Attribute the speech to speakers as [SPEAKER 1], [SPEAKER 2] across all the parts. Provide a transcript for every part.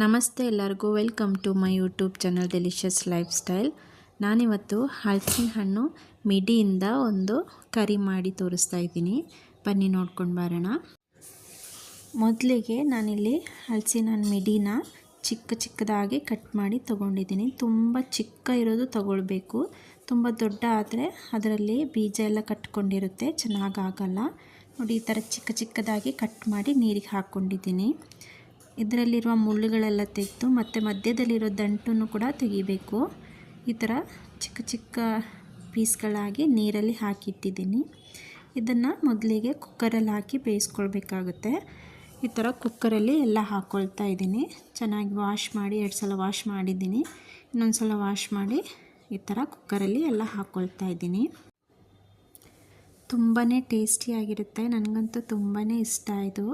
[SPEAKER 1] ನಮಸ್ತೆ ಎಲ್ಲರಿಗೂ welcome to my YouTube channel delicious life style. ನಾನಿವತ್ತು ಹಲಸಿನ ಹಣ್ಣು ಮಿಡಿಯಿಂದ ಒಂದು ಕರಿ ಮಾಡಿ ತೋರಿಸ್ತಾ ಇದ್ದೀನಿ. ಬನ್ನಿ ನೋಡ್ಕೊಂಡು ಬರೋಣ. ಮೊದಲಿಗೆ ನಾನಿಲ್ಲಿ ಹಲಸಿನ ಹಣ್ಣು ಮಿಡಿನ ಚಿಕ್ಕದಾಗಿ ಕಟ್ ಮಾಡಿ ತೊಗೊಂಡಿದ್ದೀನಿ. ತುಂಬ ಚಿಕ್ಕ ಇರೋದು ತೊಗೊಳ್ಬೇಕು. ತುಂಬ ದೊಡ್ಡ ಆದರೆ ಅದರಲ್ಲಿ ಬೀಜ ಎಲ್ಲ ಕಟ್ಕೊಂಡಿರುತ್ತೆ, ಚೆನ್ನಾಗಾಗಲ್ಲ. ನೋಡಿ, ಈ ಥರ ಚಿಕ್ಕದಾಗಿ ಕಟ್ ಮಾಡಿ ನೀರಿಗೆ ಹಾಕ್ಕೊಂಡಿದ್ದೀನಿ. ಇದರಲ್ಲಿರುವ ಮುಳ್ಳುಗಳೆಲ್ಲ ತೆಗೆದು ಮತ್ತು ಮಧ್ಯದಲ್ಲಿರೋ ದಂಟನ್ನು ಕೂಡ ತೆಗಿಬೇಕು. ಈ ಥರ ಚಿಕ್ಕ ಪೀಸ್ಗಳಾಗಿ ನೀರಲ್ಲಿ ಹಾಕಿಟ್ಟಿದ್ದೀನಿ. ಇದನ್ನು ಮೊದಲಿಗೆ ಕುಕ್ಕರಲ್ಲಿ ಹಾಕಿ ಬೇಯಿಸ್ಕೊಳ್ಬೇಕಾಗುತ್ತೆ. ಈ ಥರ ಕುಕ್ಕರಲ್ಲಿ ಎಲ್ಲ ಹಾಕ್ಕೊಳ್ತಾ ಇದ್ದೀನಿ. ಚೆನ್ನಾಗಿ ವಾಶ್ ಮಾಡಿ 2 ಸಲ ವಾಶ್ ಮಾಡಿದ್ದೀನಿ. ಇನ್ನೊಂದು ಸಲ ವಾಶ್ ಮಾಡಿ ಈ ಥರ ಕುಕ್ಕರಲ್ಲಿ ಎಲ್ಲ ಹಾಕ್ಕೊಳ್ತಾ ಇದ್ದೀನಿ. ತುಂಬಾ ಟೇಸ್ಟಿಯಾಗಿರುತ್ತೆ, ನನಗಂತೂ ತುಂಬಾ ಇಷ್ಟ ಇದು.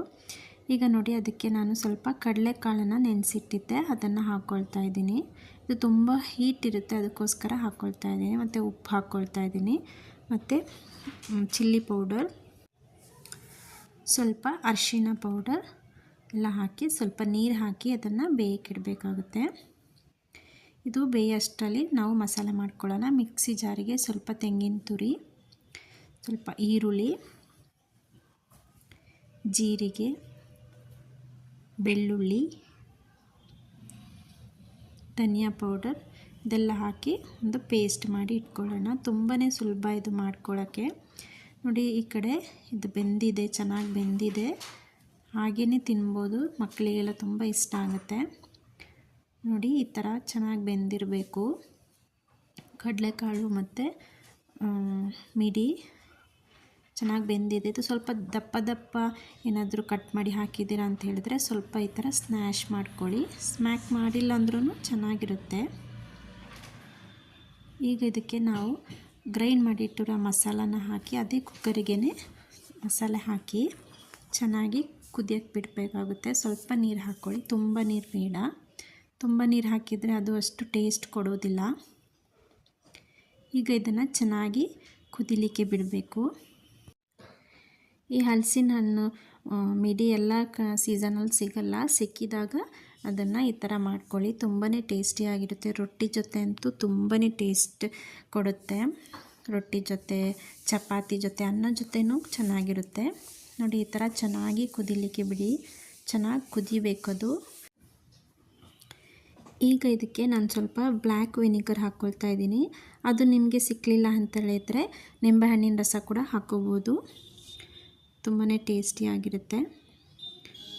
[SPEAKER 1] ಈಗ ನೋಡಿ, ಅದಕ್ಕೆ ನಾನು ಸ್ವಲ್ಪ ಕಡಲೆಕಾಳನ್ನು ನೆನೆಸಿಟ್ಟಿದ್ದೆ, ಅದನ್ನು ಹಾಕ್ಕೊಳ್ತಾ ಇದ್ದೀನಿ. ಇದು ತುಂಬ ಹೀಟ್ ಇರುತ್ತೆ, ಅದಕ್ಕೋಸ್ಕರ ಹಾಕ್ಕೊಳ್ತಾ ಇದ್ದೀನಿ. ಮತ್ತು ಉಪ್ಪು ಹಾಕ್ಕೊಳ್ತಾ ಇದ್ದೀನಿ, ಮತ್ತು ಚಿಲ್ಲಿ ಪೌಡರ್, ಸ್ವಲ್ಪ ಅರಿಶಿಣ ಪೌಡರ್ ಎಲ್ಲ ಹಾಕಿ ಸ್ವಲ್ಪ ನೀರು ಹಾಕಿ ಅದನ್ನು ಬೇಯಕ್ಕಿಡಬೇಕಾಗುತ್ತೆ. ಇದು ಬೇಯೋಷ್ಟರಲ್ಲಿ ನಾವು ಮಸಾಲೆ ಮಾಡ್ಕೊಳ್ಳೋಣ. ಮಿಕ್ಸಿ ಜಾರಿಗೆ ಸ್ವಲ್ಪ ತೆಂಗಿನ ತುರಿ, ಸ್ವಲ್ಪ ಈರುಳ್ಳಿ, ಜೀರಿಗೆ, ಬೆಳ್ಳುಳ್ಳಿ, ಧನಿಯಾ ಪೌಡರ್ ಇದೆಲ್ಲ ಹಾಕಿ ಒಂದು ಪೇಸ್ಟ್ ಮಾಡಿ ಇಟ್ಕೊಳ್ಳೋಣ. ತುಂಬಾ ಸುಲಭ ಇದು ಮಾಡ್ಕೊಳ್ಳೋಕ್ಕೆ. ನೋಡಿ, ಈ ಕಡೆ ಇದು ಬೆಂದಿದೆ, ಚೆನ್ನಾಗಿ ಬೆಂದಿದೆ. ಹಾಗೇ ತಿನ್ಬೋದು, ಮಕ್ಕಳಿಗೆಲ್ಲ ತುಂಬ ಇಷ್ಟ ಆಗುತ್ತೆ. ನೋಡಿ, ಈ ಥರ ಚೆನ್ನಾಗಿ ಬೆಂದಿರಬೇಕು. ಕಡಲೆಕಾಳು ಮತ್ತು ಮಿಡಿ ಚೆನ್ನಾಗಿ ಬೆಂದಿದೆ. ಇದು ಸ್ವಲ್ಪ ದಪ್ಪ ಏನಾದರೂ ಕಟ್ ಮಾಡಿ ಹಾಕಿದ್ದೀರಾ ಅಂತ ಹೇಳಿದ್ರೆ ಸ್ವಲ್ಪ ಈ ಥರ ಸ್ಮ್ಯಾಶ್ ಮಾಡ್ಕೊಳ್ಳಿ. ಸ್ಮ್ಯಾಕ್ ಮಾಡಿಲ್ಲ ಅಂದ್ರೂ ಚೆನ್ನಾಗಿರುತ್ತೆ. ಈಗ ಇದಕ್ಕೆ ನಾವು ಗ್ರೈಂಡ್ ಮಾಡಿಟ್ಟಿರೋ ಮಸಾಲಾನ ಹಾಕಿ ಅದೇ ಕುಕ್ಕರಿಗೇ ಮಸಾಲೆ ಹಾಕಿ ಚೆನ್ನಾಗಿ ಕುದಿಯೋಕ್ಕೆ ಬಿಡಬೇಕಾಗುತ್ತೆ. ಸ್ವಲ್ಪ ನೀರು ಹಾಕ್ಕೊಳ್ಳಿ, ತುಂಬ ನೀರು ಬೇಡ. ತುಂಬ ನೀರು ಹಾಕಿದರೆ ಅದು ಅಷ್ಟು ಟೇಸ್ಟ್ ಕೊಡೋದಿಲ್ಲ. ಈಗ ಇದನ್ನು ಚೆನ್ನಾಗಿ ಕುದಿಲಿಕ್ಕೆ ಬಿಡಬೇಕು. ಈ ಹಲಸಿನ ಹಣ್ಣು ಮಿಡಿ ಎಲ್ಲ ಸೀಸನಲ್ಲಿ ಸಿಗಲ್ಲ. ಸಿಕ್ಕಿದಾಗ ಅದನ್ನು ಈ ಥರ ಮಾಡ್ಕೊಳ್ಳಿ, ತುಂಬಾ ಟೇಸ್ಟಿಯಾಗಿರುತ್ತೆ. ರೊಟ್ಟಿ ಜೊತೆ ಅಂತೂ ತುಂಬಾ ಟೇಸ್ಟ್ ಕೊಡುತ್ತೆ. ರೊಟ್ಟಿ ಜೊತೆ, ಚಪಾತಿ ಜೊತೆ, ಅನ್ನ ಜೊತೆನೂ ಚೆನ್ನಾಗಿರುತ್ತೆ. ನೋಡಿ, ಈ ಥರ ಚೆನ್ನಾಗಿ ಕುದಿಲಿಕ್ಕೆ ಬಿಡಿ, ಚೆನ್ನಾಗಿ ಕುದಿಬೇಕದು. ಈಗ ಇದಕ್ಕೆ ನಾನು ಸ್ವಲ್ಪ ಬ್ಲ್ಯಾಕ್ ವಿನಿಗರ್ ಹಾಕ್ಕೊಳ್ತಾ ಇದ್ದೀನಿ. ಅದು ನಿಮಗೆ ಸಿಕ್ಕಲಿಲ್ಲ ಅಂತ ಹೇಳಿದರೆ ನಿಂಬೆಹಣ್ಣಿನ ರಸ ಕೂಡ ಹಾಕ್ಕೋಬೋದು, ತುಂಬಾ ಟೇಸ್ಟಿಯಾಗಿರುತ್ತೆ.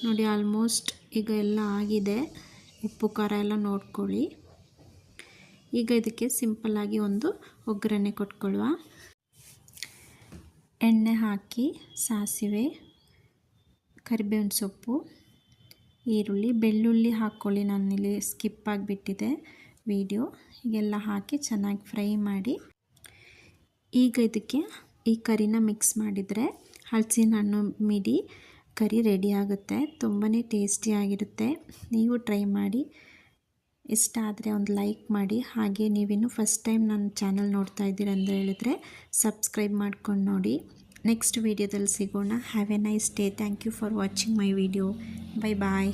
[SPEAKER 1] ನೋಡಿ, ಆಲ್ಮೋಸ್ಟ್ ಈಗ ಎಲ್ಲ ಆಗಿದೆ. ಉಪ್ಪು ಖಾರ ಎಲ್ಲ ನೋಡ್ಕೊಳ್ಳಿ. ಈಗ ಇದಕ್ಕೆ ಸಿಂಪಲ್ಲಾಗಿ ಒಂದು ಒಗ್ಗರಣೆ ಕೊಟ್ಕೊಳ್ಳುವ. ಎಣ್ಣೆ ಹಾಕಿ ಸಾಸಿವೆ, ಕರಿಬೇವಿನ ಸೊಪ್ಪು, ಈರುಳ್ಳಿ, ಬೆಳ್ಳುಳ್ಳಿ ಹಾಕ್ಕೊಳ್ಳಿ. ನಾನಿಲ್ಲಿ ಸ್ಕಿಪ್ ಆಗಿಬಿಟ್ಟಿದೆ ವಿಡಿಯೋ. ಹೀಗೆಲ್ಲ ಹಾಕಿ ಚೆನ್ನಾಗಿ ಫ್ರೈ ಮಾಡಿ ಈಗ ಇದಕ್ಕೆ ಈ ಕರಿನ ಮಿಕ್ಸ್ ಮಾಡಿದರೆ ಹಲಸಿನ ಹಣ್ಣು ಮಿಡಿ ಕರಿ ರೆಡಿ ಆಗುತ್ತೆ. ತುಂಬಾ ಟೇಸ್ಟಿಯಾಗಿರುತ್ತೆ. ನೀವು ಟ್ರೈ ಮಾಡಿ. ಇಷ್ಟ ಆದರೆ ಒಂದು ಲೈಕ್ ಮಾಡಿ. ಹಾಗೆ ನೀವಿನ್ನೂ ಫಸ್ಟ್ ಟೈಮ್ ನನ್ನ ಚಾನಲ್ ನೋಡ್ತಾ ಇದ್ದೀರ ಅಂತ ಹೇಳಿದರೆ ಸಬ್ಸ್ಕ್ರೈಬ್ ಮಾಡ್ಕೊಂಡು ನೋಡಿ. ನೆಕ್ಸ್ಟ್ ವೀಡಿಯೋದಲ್ಲಿ ಸಿಗೋಣ. Have a nice day. Thank you for watching my video. Bye bye.